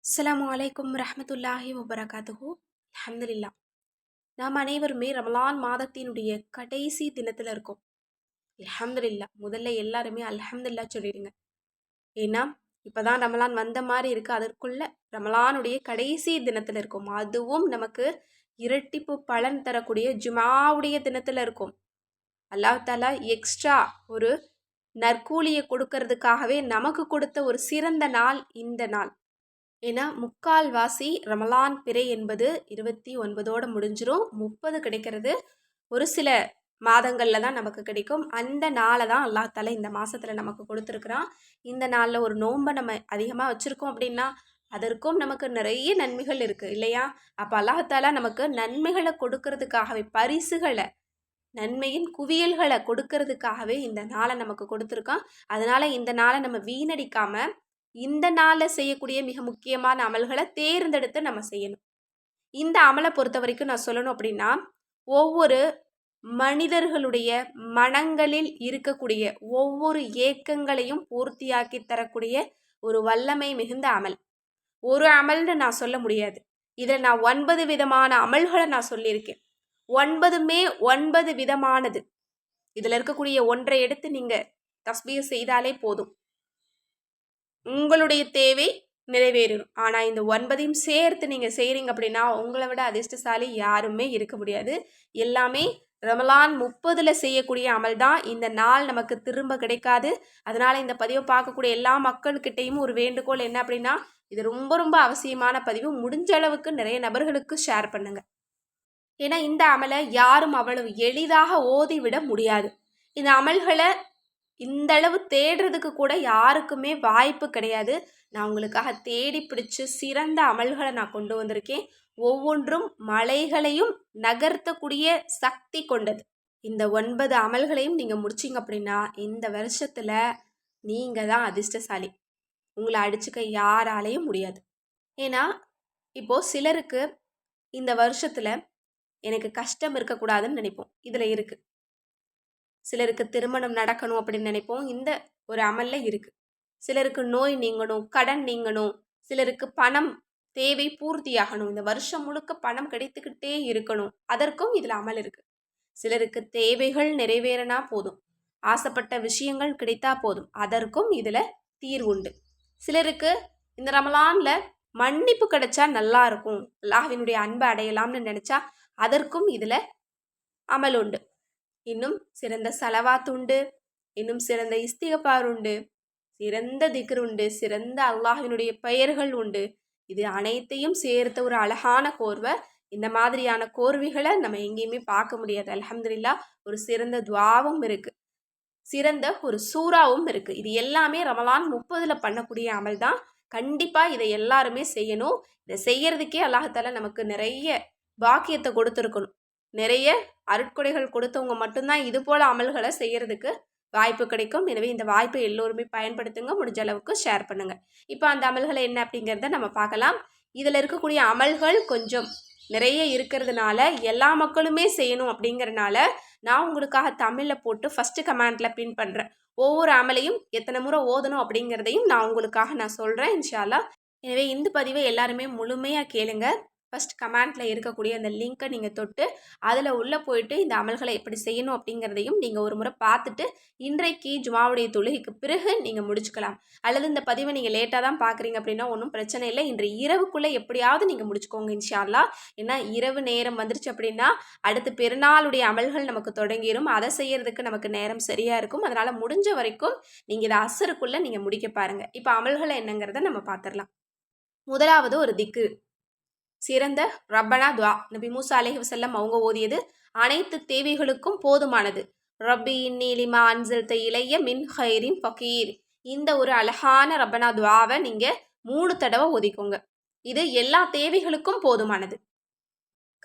அஸ்ஸலாமு அலைக்கும் ரஹ்மத்துல்லாஹி வபரகாத்துஹு. அல்ஹம்துலில்லா. நாம் அனைவருமே ரமலான் மாதத்தினுடைய கடைசி தினத்துல இருக்கோம். அல்ஹம்துலில்லா. முதல்ல எல்லாருமே அல்ஹம்துலில்லா சொல்லிடுங்க. ஏன்னா இப்பதான் ரமலான் வந்த மாதிரி இருக்கு. அதற்குள்ள ரமலானுடைய கடைசி தினத்துல இருக்கோம். அதுவும் நமக்கு இரட்டிப்பு பலன் தரக்கூடிய ஜுமாவுடைய தினத்துல இருக்கும். அல்லாஹ் தாலா எக்ஸ்ட்ரா ஒரு நற்கூலியை கொடுக்கறதுக்காகவே நமக்கு கொடுத்த ஒரு சிறந்த நாள் இந்த நாள். ஏன்னா முக்கால்வாசி ரமலான் பிறை என்பது 29ஓட முடிஞ்சிரும். 30 கிடைக்கிறது ஒரு சில மாதங்களில் தான் நமக்கு கிடைக்கும். அந்த நாளை தான் அல்லாஹ் தாலா இந்த மாதத்தில் நமக்கு கொடுத்துருக்குறான். இந்த நாளில் ஒரு நோன்பை நம்ம அதிகமாக வச்சுருக்கோம் அப்படின்னா அதற்கும் நமக்கு நிறைய நன்மைகள் இருக்குது இல்லையா? அப்போ அல்லாஹ் தாலா நமக்கு நன்மைகளை கொடுக்கறதுக்காகவே, பரிசுகளை, நன்மையின் குவியல்களை கொடுக்கறதுக்காகவே இந்த நாளை நமக்கு கொடுத்துருக்கான். அதனால் இந்த நாளை நம்ம வீணடிக்காமல் இந்த நாளில் செய்யக்கூடிய மிக முக்கியமான அமல்களை தேர்ந்தெடுத்து நம்ம செய்யணும். இந்த அமலை பொறுத்த வரைக்கும் நான் சொல்லணும் அப்படின்னா, ஒவ்வொரு மனிதர்களுடைய மனங்களில் இருக்கக்கூடிய ஒவ்வொரு ஏக்கங்களையும் பூர்த்தியாக்கி தரக்கூடிய ஒரு வல்லமை மிகுந்த அமல். ஒரு அமல்னு நான் சொல்ல முடியாது. இதில் நான் 9 விதமான அமல்களை நான் சொல்லியிருக்கேன். 9மே 9 விதமானது. இதில் இருக்கக்கூடிய ஒன்றை எடுத்து நீங்கள் தஸ்பீஹ் செய்தாலே போதும், உங்களுடைய தேவை நிறைவேறணும். ஆனால் இந்த 9ஐயும் சேர்த்து நீங்கள் செய்கிறீங்க அப்படின்னா உங்களை விட அதிர்ஷ்டசாலி யாருமே இருக்க முடியாது. எல்லாமே ரமலான் 30ல் செய்யக்கூடிய அமல் தான். இந்த நாள் நமக்கு திரும்ப கிடைக்காது. அதனால் இந்த பதிவை பார்க்கக்கூடிய எல்லா மக்கள்கிட்டையும் ஒரு வேண்டுகோள் என்ன அப்படின்னா, இது ரொம்ப ரொம்ப அவசியமான பதிவு. முடிஞ்ச அளவுக்கு நிறைய நபர்களுக்கு ஷேர் பண்ணுங்க. ஏன்னா இந்த அமலை யாரும் அவ்வளவு எளிதாக ஓதிவிட முடியாது. இந்த அமல்களை இந்த அளவு தேடுறதுக்கு கூட யாருக்குமே வாய்ப்பு கிடையாது. நான் உங்களுக்காக தேடி பிடிச்சு சிறந்த அமல்களை நான் கொண்டு வந்திருக்கேன். ஒவ்வொன்றும் மலைகளையும் நகர்த்தக்கூடிய சக்தி கொண்டது. இந்த 9 அமல்களையும் நீங்கள் முடிச்சிங்க அப்படின்னா இந்த வருஷத்தில் நீங்கள் தான் அதிர்ஷ்டசாலி. உங்களை அடிச்சுக்க யாராலையும் முடியாது. ஏன்னா இப்போது சிலருக்கு இந்த வருஷத்தில் எனக்கு கஷ்டம் இருக்கக்கூடாதுன்னு நினைப்போம், இதில் இருக்குது. சிலருக்கு திருமணம் நடக்கணும் அப்படின்னு நினைப்போம், இந்த ஒரு அமலில் இருக்குது. சிலருக்கு நோய் நீங்கணும், கடன் நீங்கணும், சிலருக்கு பணம் தேவை பூர்த்தியாகணும், இந்த வருஷம் முழுக்க பணம் கிடைத்துக்கிட்டே இருக்கணும், அதற்கும் இதில் அமல் இருக்குது. சிலருக்கு தேவைகள் நிறைவேறினா போதும், ஆசைப்பட்ட விஷயங்கள் கிடைத்தா போதும், அதற்கும் இதில் தீர்வுண்டு. சிலருக்கு இந்த ரமலானில் மன்னிப்பு கிடைச்சா நல்லா இருக்கும், அல்லாஹ்வினுடைய அன்பை அடையலாம்னு நினச்சா அதற்கும் இதில் அமல் உண்டு. இன்னும் சிறந்த சலவாத் உண்டு, இன்னும் சிறந்த இஸ்திகபார் உண்டு, சிறந்த திக்ர் உண்டு, சிறந்த அல்லாஹ்வினுடைய பெயர்கள் உண்டு. இது அனைத்தையும் சேர்த்த ஒரு அழகான கோர்வை. இந்த மாதிரியான கோர்வைகளை நம்ம எங்கேயுமே பார்க்க முடியாது. அல்ஹம்துலில்லாஹ். ஒரு சிறந்த துவாவும் இருக்குது, சிறந்த ஒரு சூறாவும் இருக்குது. இது எல்லாமே ரமலான் 30ல் பண்ணக்கூடிய அமல் தான். கண்டிப்பாக இதை எல்லாருமே செய்யணும். இதை செய்யறதுக்கே அல்லாஹ் நமக்கு நிறைய பாக்கியத்தை கொடுத்துருக்கணும். நிறைய அருட்கொடைகள் கொடுத்தவங்க மட்டும்தான் இது போல் அமல்களை செய்கிறதுக்கு வாய்ப்பு கிடைக்கும். எனவே இந்த வாய்ப்பை எல்லோருமே பயன்படுத்துங்க, முடிஞ்ச அளவுக்கு ஷேர் பண்ணுங்கள். இப்போ அந்த அமல்களை என்ன அப்படிங்கிறத நம்ம பார்க்கலாம். இதில் இருக்கக்கூடிய அமல்கள் கொஞ்சம் நிறைய இருக்கிறதுனால எல்லா மக்களுமே செய்யணும் அப்படிங்கிறனால நான் உங்களுக்காக தமிழில் போட்டு ஃபஸ்ட்டு கமெண்டில் பின் பண்ணுறேன். ஒவ்வொரு அமலையும் எத்தனை முறை ஓதணும் அப்படிங்கிறதையும் நான் உங்களுக்காக சொல்கிறேன் இன்ஷா அல்லாஹ். எனவே இந்த பதிவை எல்லாருமே முழுமையாக கேளுங்க. ஃபஸ்ட் கமெண்ட்டில் இருக்கக்கூடிய அந்த லிங்க்கை நீங்கள் தொட்டு அதில் உள்ளே போயிட்டு இந்த அமல்களை எப்படி செய்யணும் அப்படிங்கிறதையும் நீங்கள் ஒரு முறை பார்த்துட்டு இன்றைக்கு ஜுமாவுடைய தொழுகைக்கு பிறகு நீங்கள் முடிச்சுக்கலாம். அல்லது இந்த பதிவை நீங்கள் லேட்டாக தான் பார்க்குறீங்க அப்படின்னா ஒன்றும் பிரச்சனை இல்லை, இன்று இரவுக்குள்ளே எப்படியாவது நீங்கள் முடிச்சுக்கோங்க இன்ஷா அல்லாஹ். ஏன்னா இரவு நேரம் வந்துருச்சு அப்படின்னா அடுத்து பெருநாளுடைய அமல்கள் நமக்கு தொடங்கிடும். அதை செய்யறதுக்கு நமக்கு நேரம் சரியாக இருக்கும். அதனால் முடிஞ்ச வரைக்கும் நீங்கள் இதை அசருக்குள்ளே நீங்கள் முடிக்க பாருங்கள். இப்போ அமல்களை என்னங்கிறத நம்ம பார்த்துடலாம். முதலாவது ஒரு திக்கு, சிறந்த ரப்பனா துவா. நபி மூசா அலைஹி வஸல்லம் அவங்க ஓதியது அனைத்து தேவைகளுக்கும் போதுமானது. ரப்பி இன்னி லிமா அன்ஸல்த இலைய மின் ஹைரின் ஃபகீர். இந்த ஒரு அழகான ரப்பனா துவாவை நீங்கள் 3 தடவை ஓதிக்கோங்க. இது எல்லா தேவைகளுக்கும் போதுமானது.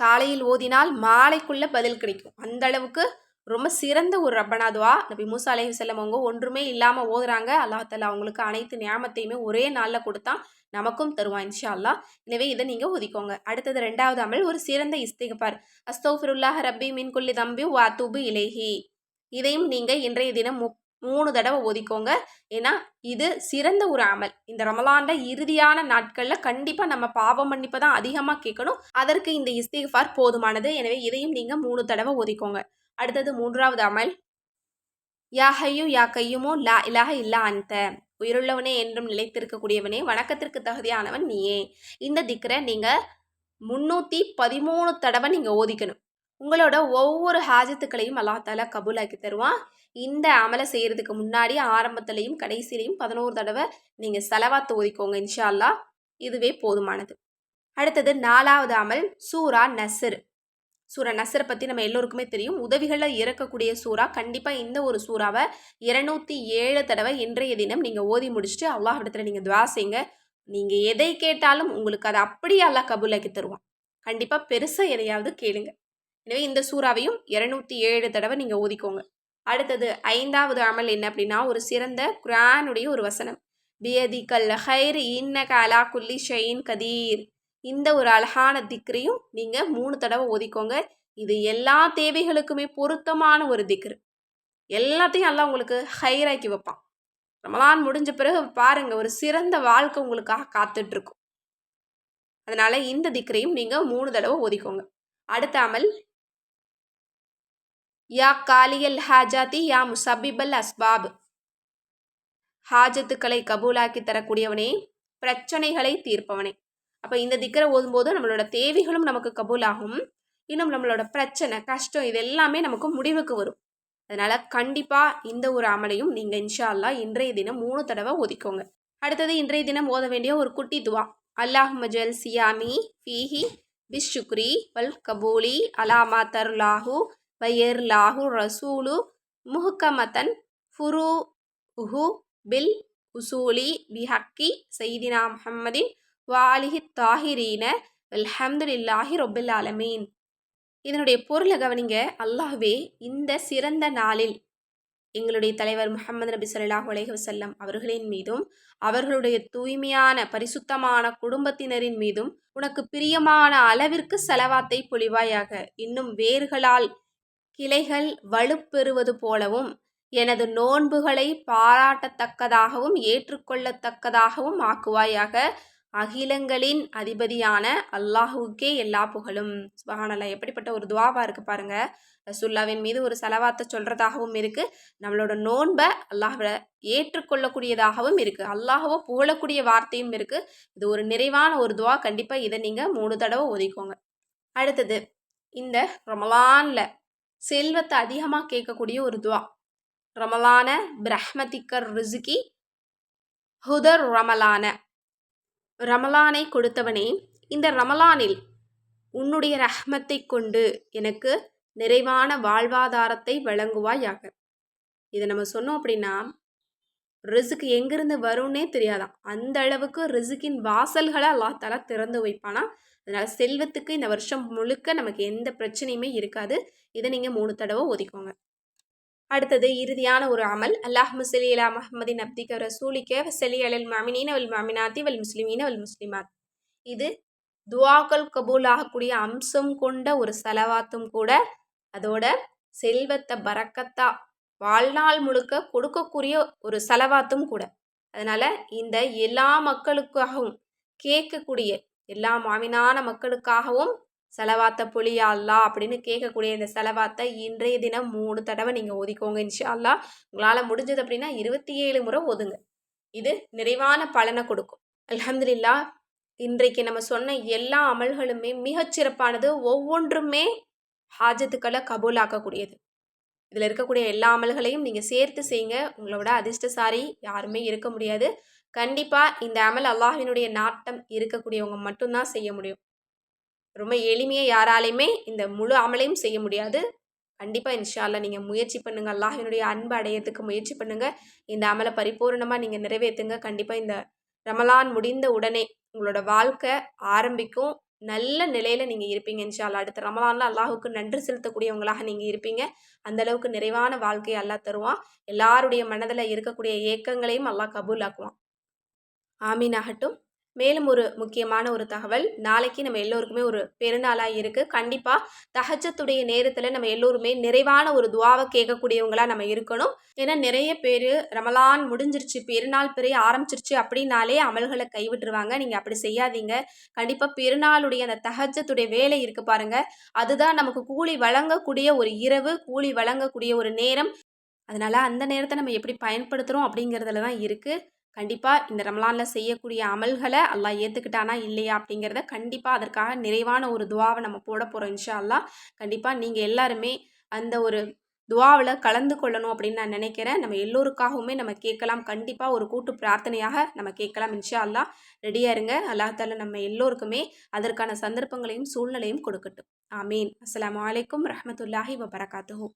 காலையில் ஓதினால் மாலைக்குள்ளே பதில் கிடைக்கும். அந்த அளவுக்கு ரொம்ப சிறந்த ஒரு ரப்பனா துவா. நபி மூசா அலைஹி வஸல்லம் அவங்க ஒன்றுமே இல்லாமல் ஓதுறாங்க. அல்லாஹ் தஆலா அவங்களுக்கு அனைத்து நியாமத்தையுமே ஒரே நாளில் கொடுத்தான், நமக்கும் தருவான் இன்ஷா அல்லாஹ். எனவே இதை நீங்கள் ஒதிக்கோங்க. அடுத்தது 2வது அமல் ஒரு சிறந்த இஸ்திக்பார். அஸ்தக்ஃபிருல்லாஹ் ரப்பி மின் குல்லி தம்பி வ அத்தூபு இலைஹி. இதையும் நீங்கள் இன்றைய தினம் 3 தடவை ஓதிக்கோங்க. ஏன்னா இது சிறந்த ஒரு அமல். இந்த ரமலான்ல இறுதியான நாட்களில் கண்டிப்பாக நம்ம பாவ மன்னிப்பை தான் அதிகமாக கேட்கணும். அதற்கு இந்த இஸ்திக்ஃபார் போதுமானது. எனவே இதையும் நீங்கள் 3 தடவை ஓதிக்கோங்க. அடுத்தது 3வது அமல், யா ஹையு யா கையுமோ லா இலாஹ இல்லா அன்த, உயிருள்ளவனே என்றும் நிலைத்திருக்கக்கூடியவனே, வணக்கத்திற்கு தகுதியானவன் நீயே. இந்த திக்ரை நீங்கள் 313 தடவை நீங்கள் ஓதிக்கணும். உங்களோட ஒவ்வொரு ஹாஜத்துக்களையும் அல்லாஹ் தாலா கபூலாக்கி தருவான். இந்த அமலை செய்கிறதுக்கு முன்னாடி ஆரம்பத்துலேயும் கடைசியிலையும் 11 தடவை நீங்கள் செலவாத்து ஓதிக்கோங்க இன்ஷா அல்லாஹ். இதுவே போதுமானது. அடுத்தது 4வது அமல் சூரா நஸ்ர். சூரா நஸ்ரை பற்றி நம்ம எல்லோருக்குமே தெரியும். உதவிகளில் இறக்கக்கூடிய சூறா. கண்டிப்பாக இந்த ஒரு சூறாவை 207 தடவை இன்றைய தினம் நீங்கள் ஓதி முடிச்சுட்டு அல்லாஹ் இடத்துல நீங்கள் துவா செய்யுங்க. நீங்கள் எதை கேட்டாலும் உங்களுக்கு அதை அப்படியே அல்லாஹ் கபூலாக்கி தருவான். கண்டிப்பாக பெருசாக எதையாவது கேளுங்க. எனவே இந்த சூறாவையும் 207 தடவை நீங்கள் ஓதிக்கோங்க. அடுத்தது 5வது அமல் என்ன அப்படின்னா, ஒரு சிறந்த குர்ஆனுடைய ஒரு வசனம், பியதிகல் ஹைர் இன்னக அலா குல்லி ஷைஇன் கதீர். இந்த ஒரு அழகான திக்ரையும் நீங்கள் 3 தடவை ஓதிக்கோங்க. இது எல்லா தேவைகளுக்குமே பொருத்தமான ஒரு திக்ரு. எல்லாத்தையும் எல்லாம் உங்களுக்கு ஹைராக்கி வைப்பான். ரமலான் முடிஞ்ச பிறகு பாருங்க, ஒரு சிறந்த வாழ்க்கை உங்களுக்காக காத்துட்ருக்கும். அதனால இந்த திக்ரையும் நீங்கள் 3 தடவை ஓதிக்கோங்க. அடுத்த அமல், யா காலியல் ஹாஜாத்தி யா முசபிபல் அஸ்பாப். ஹாஜத்துக்களை கபூலாக்கி தரக்கூடியவனே, பிரச்சனைகளை தீர்ப்பவனே. அப்போ இந்த திக்கரை ஓதும்போது நம்மளோட தேவைகளும் நமக்கு கபூலாகும். இன்னும் நம்மளோட பிரச்சனை கஷ்டம் இது எல்லாமே நமக்கு முடிவுக்கு வரும். அதனால் கண்டிப்பாக இந்த ஒரு அமலையும் நீங்கள் இன்ஷா அல்லாஹ் இன்றைய தினம் 3 தடவை ஓதிக்கோங்க. அடுத்தது இன்றைய தினம் ஓத வேண்டிய ஒரு குட்டி துவா, அல்லாஹும்ம ஜல் சியாமி ஃபீஹி பிஷுக்ரி வல் கபூலி அலாமா தர்லாஹு வயர் லாஹு ரசூலு முஹ்கமத்தன் ஃபுரு உஹு பில் உசூலி பிஹக்கி சைதினா முஹம்மதின் வாலிஹி தாஹிரீன அல்ஹம்துலில்லாஹி ரொபில் ஆலமீன். இதனுடைய பொருளை கவனிங்க. அல்லாஹ்வே, இந்த சிறந்த நாளில் எங்களுடைய தலைவர் முஹம்மது நபி ஸல்லல்லாஹு அலைஹி வஸல்லம் அவர்களின் மீதும் அவர்களுடைய தூய்மையான பரிசுத்தமான குடும்பத்தினரின் மீதும் உனக்கு பிரியமான அளவிற்கு செலவாத்தை பொழிவாயாக. இன்னும் வேர்களால் கிளைகள் வலுப்பெறுவது போலவும் எனது நோன்புகளை பாராட்டத்தக்கதாகவும் ஏற்றுக்கொள்ளத்தக்கதாகவும் ஆக்குவாயாக. அகிலங்களின் அதிபதியான அல்லாஹுக்கே எல்லா புகழும். சுப்ஹானல்லாஹ், எப்படிப்பட்ட ஒரு துவாவா இருக்கு பாருங்க. ரசூலுல்லாஹ்வின் மீது ஒரு செலவாத்தை சொல்றதாகவும் இருக்கு, நம்மளோட நோன்பை அல்லாஹ்வை ஏற்றுக்கொள்ளக்கூடியதாகவும் இருக்கு, அல்லாஹ்வை புகழக்கூடிய வார்த்தையும் இருக்கு. இது ஒரு நிறைவான ஒரு துவா. கண்டிப்பாக இதை நீங்கள் 3 தடவை ஒதுக்கோங்க. அடுத்தது, இந்த ரமலான்ல செல்வத்தை அதிகமாக கேட்கக்கூடிய ஒரு துவா, ரமலான பிரஹ்மதிக்கர் ரிஸ்கி ஹுதர் ரமலான. ரமலானை கொடுத்தவனே, இந்த ரமலானில் உன்னுடைய ரஹ்மத்தை கொண்டு எனக்கு நிறைவான வாழ்வாதாரத்தை வழங்குவாயாக. இதை நம்ம சொன்னோம் அப்படின்னா ரிஸ்க் எங்கிருந்து வரும்னே தெரியாதான், அந்த அளவுக்கு ரிஸ்கின் வாசல்களை அல்லாஹ் தஆலா திறந்து வைப்பானா. அதனால் செல்வத்துக்கு இந்த வருஷம் முழுக்க நமக்கு எந்த பிரச்சனையுமே இருக்காது. இதை நீங்கள் 3 தடவை ஒதுக்கோங்க. அடுத்தது இறுதியான ஒரு அமல், அல்லாஹும்ம ஸல்லி அலா முஹம்மதின் அப்திக ரசூலிக வஸல்லி அலல் முஅமினீன வல் முஅமினாத்தி வல் முஸ்லிமீன வல் முஸ்லிமாத். இது துஆக்கள் கபூல் ஆகக்கூடிய அம்சம் கொண்ட ஒரு செலவாத்தும் கூட, அதோட செல்வத்தை பரக்கத்தா வாழ்நாள் முழுக்க கொடுக்கக்கூடிய ஒரு செலவாத்தும் கூட. அதனால் இந்த எல்லா மக்களுக்காகவும் கேட்கக்கூடிய எல்லா மாமினான மக்களுக்காகவும் செலவாத்த பொழியா அல்லா அப்படின்னு கேட்கக்கூடிய இந்த செலவாத்தை இன்றைய தினம் 3 தடவை நீங்கள் ஓதிக்கோங்க இன்ஷா அல்லாஹ். உங்களால் முடிஞ்சது அப்படின்னா 27 முறை ஓதுங்க. இது நிறைவான பலனை கொடுக்கும். அல்ஹம்துலில்லாஹ், இன்றைக்கு நம்ம சொன்ன எல்லா அமல்களுமே மிகச்சிறப்பானது. ஒவ்வொன்றுமே ஹாஜத்துக்களை கபூலாக்கக்கூடியது. இதில் இருக்கக்கூடிய எல்லா அமல்களையும் நீங்கள் சேர்த்து செய்யுங்க. உங்களோட அதிர்ஷ்டசாரி யாருமே இருக்க முடியாது. கண்டிப்பாக இந்த அமல் அல்லாஹ்வினுடைய நாட்டம் இருக்கக்கூடியவங்க மட்டும்தான் செய்ய முடியும். ரொம்ப எளிமையாக யாராலையுமே இந்த முழு அமலையும் செய்ய முடியாது. கண்டிப்பாக இன்ஷா அல்லாஹ் நீங்கள் முயற்சி பண்ணுங்கள். அல்லாஹ்வினுடைய அன்பு அடையத்துக்கு முயற்சி பண்ணுங்கள். இந்த அமலை பரிபூர்ணமாக நீங்கள் நிறைவேற்றுங்க. கண்டிப்பாக இந்த ரமலான் முடிந்த உடனே உங்களோட வாழ்க்கை ஆரம்பிக்கும். நல்ல நிலையில் நீங்கள் இருப்பீங்க இன்ஷா அல்லாஹ். அடுத்த ரமலானில் அல்லாஹுக்கு நன்றி செலுத்தக்கூடியவங்களாக நீங்கள் இருப்பீங்க. அந்தளவுக்கு நிறைவான வாழ்க்கையை அல்லாஹ் தருவான். எல்லாருடைய மனதில் இருக்கக்கூடிய ஏக்கங்களையும் அல்லாஹ் கபூல் ஆக்குவான். ஆமீன் ஆகட்டும். மேலும் ஒரு முக்கியமான ஒரு தகவல், நாளைக்கு நம்ம எல்லோருக்குமே ஒரு பெருநாளாக இருக்குது. கண்டிப்பாக தஹஜ்ஜத்துடைய நேரத்தில் நம்ம எல்லோருமே நிறைவான ஒரு துவாவை கேட்கக்கூடியவங்களாக நம்ம இருக்கணும். ஏன்னா நிறைய பேர் ரமலான் முடிஞ்சிருச்சு, பெருநாள் பிறைய ஆரம்பிச்சிருச்சு அப்படின்னாலே அமல்களை கைவிட்டுருவாங்க. நீங்கள் அப்படி செய்யாதீங்க. கண்டிப்பாக பெருநாளுடைய அந்த தஹஜ்ஜத்துடைய வேலை இருக்குது பாருங்கள், அதுதான் நமக்கு கூலி வழங்கக்கூடிய ஒரு இரவு, கூலி வழங்கக்கூடிய ஒரு நேரம். அதனால் அந்த நேரத்தை நம்ம எப்படி பயன்படுத்துகிறோம் அப்படிங்கிறதுல தான் இருக்குது. கண்டிப்பாக இந்த ரமலானில் செய்யக்கூடிய அமல்களை அல்லாஹ் ஏற்றுக்கிட்டானா இல்லையா அப்படிங்கிறத கண்டிப்பாக அதற்காக நிறைவான ஒரு துவாவை நம்ம போட போகிறோம் இன்ஷா அல்லாஹ். கண்டிப்பாக நீங்கள் எல்லாருமே அந்த ஒரு துவாவில் கலந்து கொள்ளணும் அப்படின்னு நான் நினைக்கிறேன். நம்ம எல்லோருக்காகவுமே நம்ம கேட்கலாம். கண்டிப்பாக ஒரு கூட்டு பிரார்த்தனையாக நம்ம கேட்கலாம் இன்ஷா அல்லாஹ். ரெடியாக இருங்க. அல்லாஹ் தாலா நம்ம எல்லோருக்குமே அதற்கான சந்தர்ப்பங்களையும் சூழ்நிலையும் கொடுக்கட்டும். ஆமீன். அஸ்ஸலாமு அலைக்கும் ரஹ்மத்துல்லாஹி வபரகாத்துஹு.